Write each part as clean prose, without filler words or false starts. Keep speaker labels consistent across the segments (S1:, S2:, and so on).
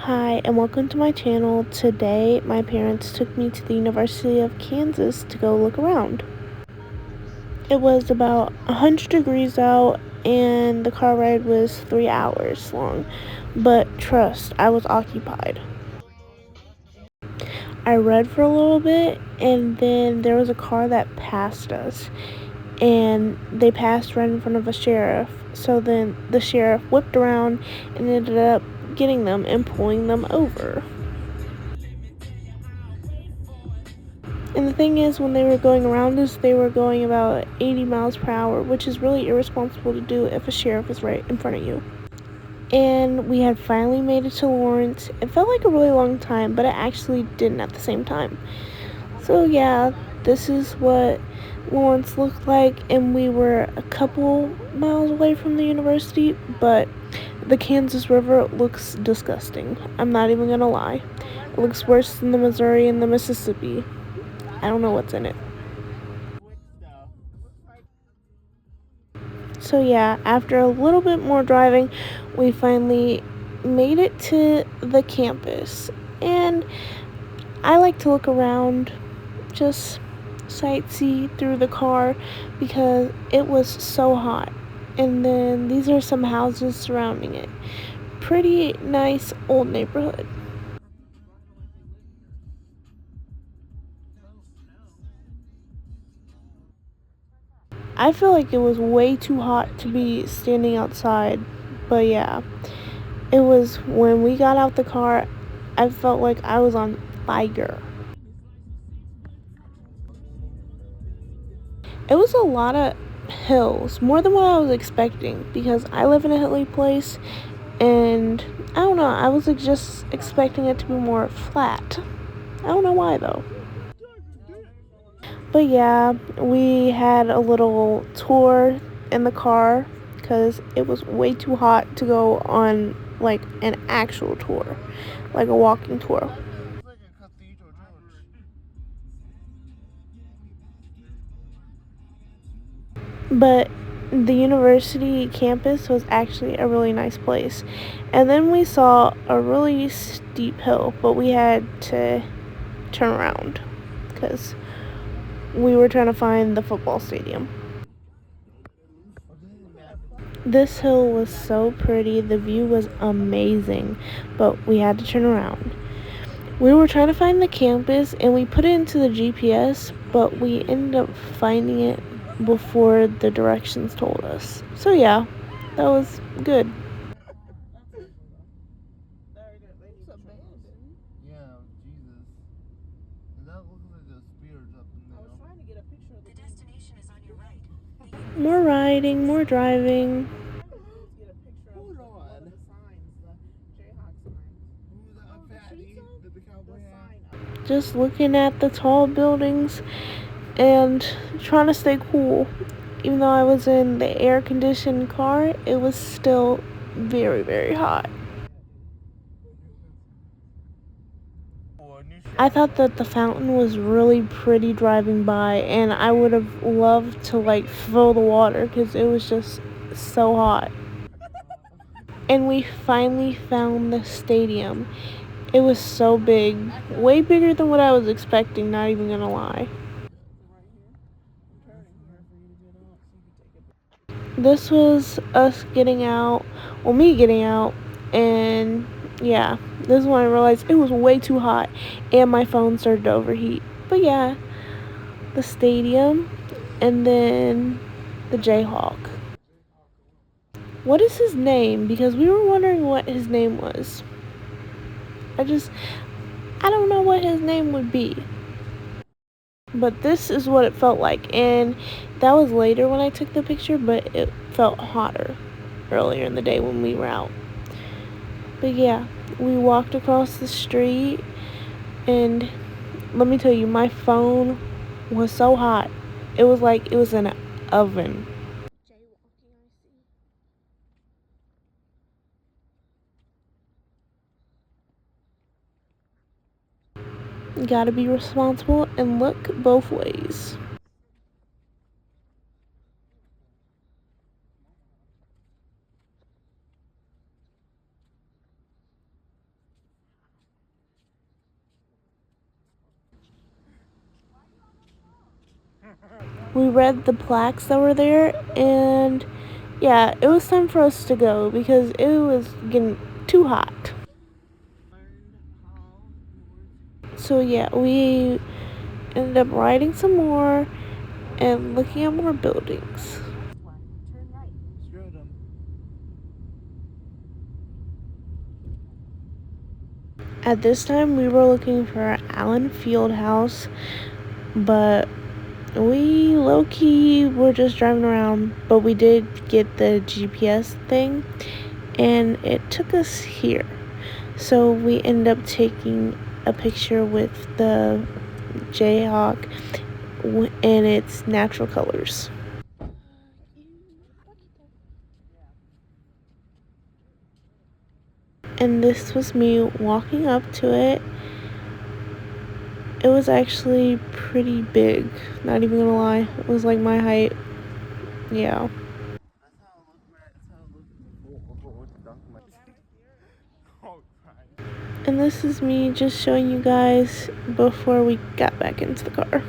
S1: Hi, and welcome to my channel. Today, my parents took me to the University of Kansas to go look around. It was about 100 degrees out, and the car ride was 3 hours long. But trust, I was occupied. I read for a little bit, and then there was a car that passed us, and they passed right in front of a sheriff. So then the sheriff whipped around and ended up getting them and pulling them over. And the thing is, when they were going around us, they were going about 80 miles per hour, which is really irresponsible to do if a sheriff is right in front of you. And we had finally made it to Lawerence. It felt like a really long time, but it actually didn't at the same time. So yeah, this is what Lawerence looked like, and we were a couple miles away from the university, but the Kansas River looks disgusting. I'm not even gonna lie. It looks worse than the Missouri and the Mississippi. I don't know what's in it. So yeah, after a little bit more driving, we finally made it to the campus. And I like to look around, just sightsee through the car because it was so hot. And then these are some houses surrounding it. Pretty nice old neighborhood. I feel like it was way too hot to be standing outside, but yeah. It was when we got out the car, I felt like I was on fire. It was a lot of hills, more than what I was expecting, because I live in a hilly place, and I don't know, I was just expecting it to be more flat. I don't know why though. But yeah, we had a little tour in the car because it was way too hot to go on like an actual tour, like a walking tour. But the university campus was actually a really nice place. And then we saw a really steep hill, but we had to turn around because we were trying to find the football stadium. This hill was so pretty, the view was amazing, but we had to turn around. We were trying to find the campus and we put it into the GPS, but we ended up finding it before the directions told us. So yeah, that was good. More riding, more driving. Just looking at the tall buildings and trying to stay cool. Even though I was in the air conditioned car, it was still very, very hot. I thought that the fountain was really pretty driving by, and I would have loved to like fill the water because it was just so hot. And we finally found the stadium. It was so big, way bigger than what I was expecting, not even gonna lie. This was us getting out, well, me getting out, and yeah, this is when I realized it was way too hot and my phone started to overheat. But yeah, the stadium, and then the Jayhawk. What is his name? Because we were wondering what his name was. I just, I don't know what his name would be. But this is what it felt like. And that was later when I took the picture, but it felt hotter earlier in the day when we were out. But yeah, we walked across the street, and let me tell you, my phone was so hot. It was like it was in an oven. You gotta be responsible and look both ways. we read the plaques that were there, and yeah, it was time for us to go because it was getting too hot. So yeah, we ended up riding some more and looking at more buildings. At this time, we were looking for Allen Fieldhouse, but we low-key were just driving around, but we did get the GPS thing, and it took us here. So we ended up taking a picture with the Jayhawk in its natural colors. And this was me walking up to it. It was actually pretty big, not even gonna lie. It was like my height. Yeah. And this is me just showing you guys before we got back into the car.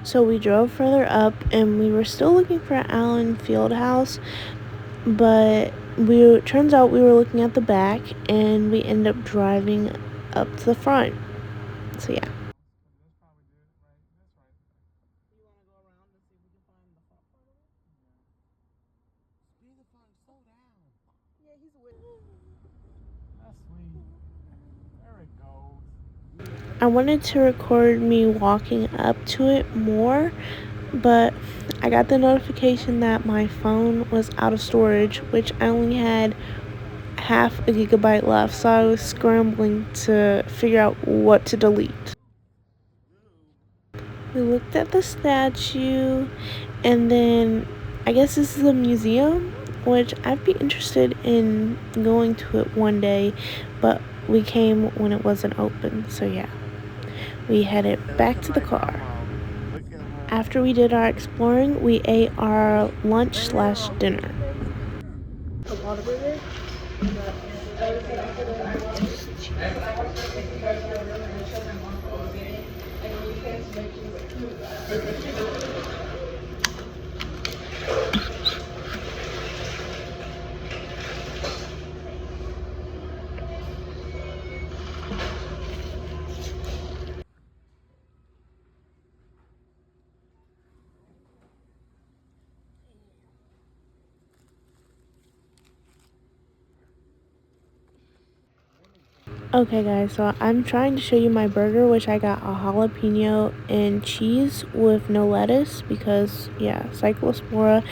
S1: So we drove further up and we were still looking for Allen Fieldhouse, but turns out we were looking at the back and we ended up driving up to the front. So yeah. I wanted to record me walking up to it more, but I got the notification that my phone was out of storage, which I only had half a gigabyte left, so I was scrambling to figure out what to delete. We looked at the statue, and then I guess this is a museum, which I'd be interested in going to it one day, but we came when it wasn't open, so yeah. We headed back to the car. After we did our exploring, we ate our lunch/dinner. Okay guys, so I'm trying to show you my burger, which I got a jalapeno and cheese with no lettuce because, yeah, cyclospora,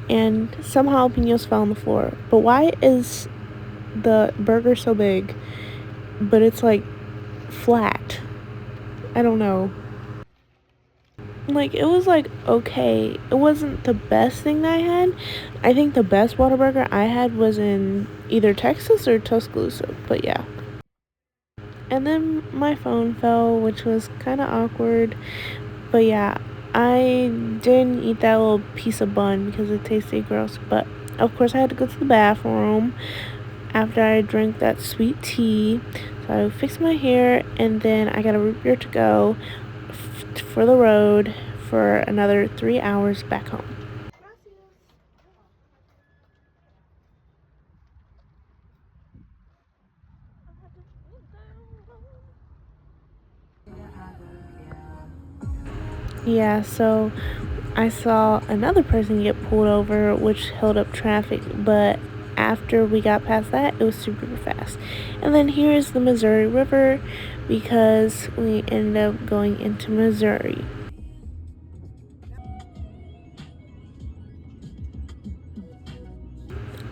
S1: and some jalapenos fell on the floor. But why is the burger so big, but it's like flat? I don't know. Like, it was like okay. It wasn't the best thing that I had. I think the best Whataburger I had was in either Texas or Tuscaloosa, but yeah. And then my phone fell, which was kind of awkward. But yeah, I didn't eat that little piece of bun because it tasted gross. But of course, I had to go to the bathroom after I drank that sweet tea. So I fixed my hair, and then I got a root beer to go for the road for another 3 hours back home. Yeah, so I saw another person get pulled over, which held up traffic, but after we got past that, it was super fast. And then here's the Missouri River because we ended up going into Missouri.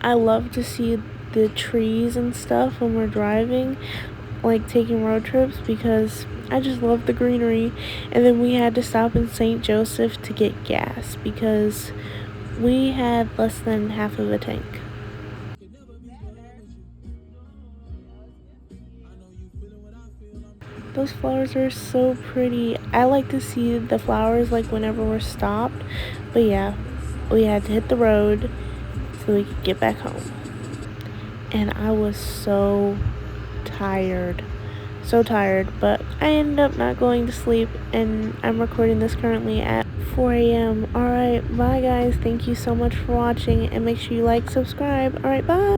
S1: I love to see the trees and stuff when we're driving, like taking road trips, because I just love the greenery. And then we had to stop in St. Joseph to get gas because we had less than half of a tank. Those flowers are so pretty. I like to see the flowers like whenever we're stopped. But yeah, we had to hit the road so we could get back home. And I was so tired. So tired, but I ended up not going to sleep, and I'm recording this currently at 4 a.m. Alright, bye guys. Thank you so much for watching, and make sure you like, subscribe. Alright, bye.